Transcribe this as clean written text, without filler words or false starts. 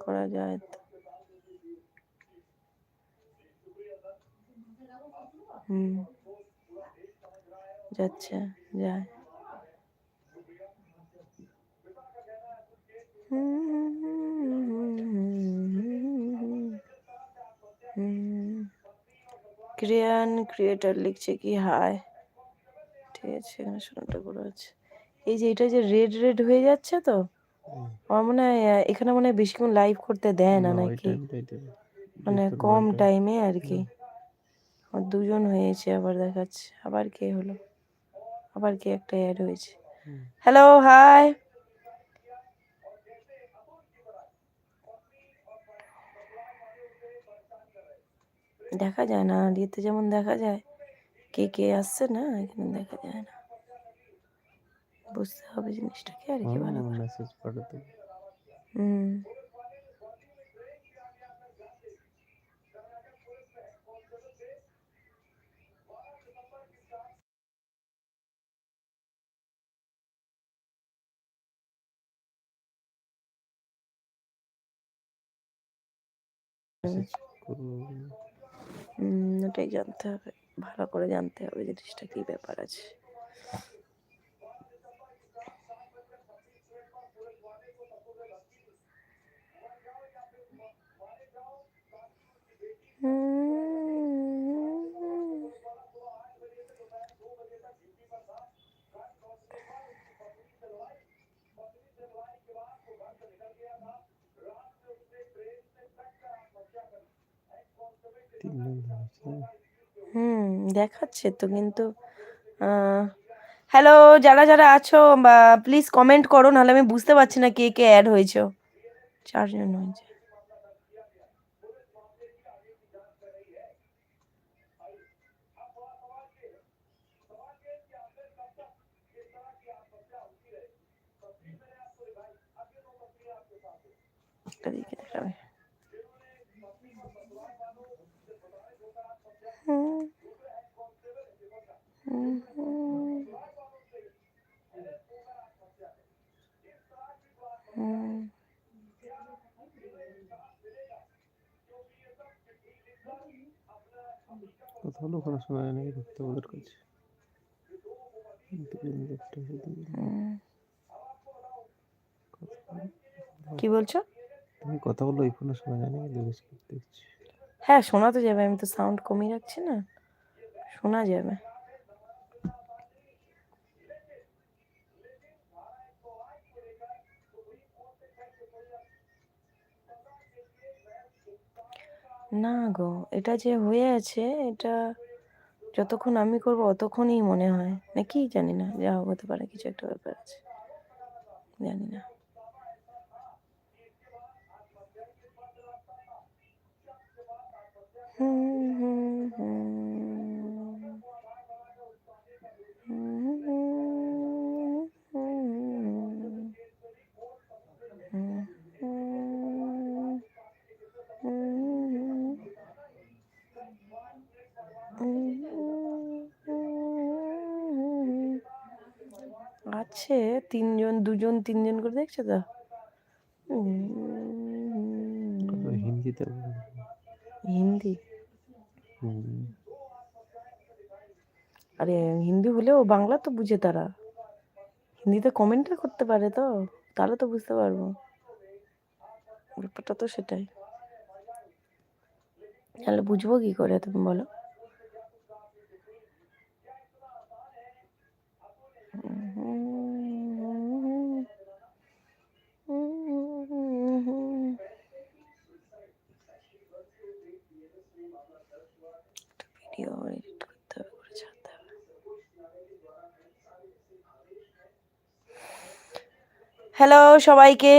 করা যায় তো। যাচ্ছে, যায়। ক্রিয়েটর লিখছে কি হাই, ঠিক আছে, এখানে শোনাটা করে আছে। এই যে এটা যে রেড রেড হয়ে যাচ্ছে তো, আমার মনে হয় এখানে মনে হয় বেশিক্ষণ লাইভ করতে দেয় না নাকি, মানে কম টাইমে আর কি। আর 2 জন হয়েছে, আবার দেখাচ্ছে, আবার কে হলো, আবার কে একটা অ্যাড হয়েছে। Hello, hi. দেখা যায় না ইয়েতে, যেমন দেখা যায় কে কে আসছে না, এখানে দেখা যায় না। বুঝতে হবে জিনিসটাকে আর কি ভালো করে। মেসেজ পাঠাতে। ওটাই জানতে হবে, ভালো করে জানতে হবে জিনিসটা কি ব্যাপার আছে। দেখাচ্ছে তো, কিন্তু হ্যালো, যারা যারা আছো বা প্লিজ কমেন্ট করো, নাহলে আমি বুঝতে পারছি না কে কে অ্যাড হয়েছে। 4 জন হয়েছে। এদিকে দেখাবে। কথা হলো ওখানে শোনা যায় নাকি দেখতে ওদের কাছে। কি বলছো? তুমি কথা বললো এই ফোনে শোনা যায় নাকি দেখছি। হ্যাঁ, শোনা তো যাবে, আমি তো সাউন্ড কমিয়ে রাখছি না, শোনা যাবে। না গো, এটা যে হয়ে আছে, এটা যতক্ষণ আমি করবো অতক্ষণই মনে হয় নাকি, জানি না, যা হতে পারে, কিছু একটা ব্যাপার আছে, জানি না। আছে 3 জন, 2 জন 3 জন করে, দেখছো তো। হিন্দিতে হিন্দি, আরে হিন্দি হলেও বাংলা তো বুঝে তারা, হিন্দিতে কমেন্টটা করতে পারে তো, তাহলে তো বুঝতে পারবো, ব্যাপারটা তো সেটাই। তাহলে বুঝবো কি করে তুমি বলো। ভিডিও এডিট করতে হবে, করে ছাড়তে হবে। হ্যালো সবাইকে।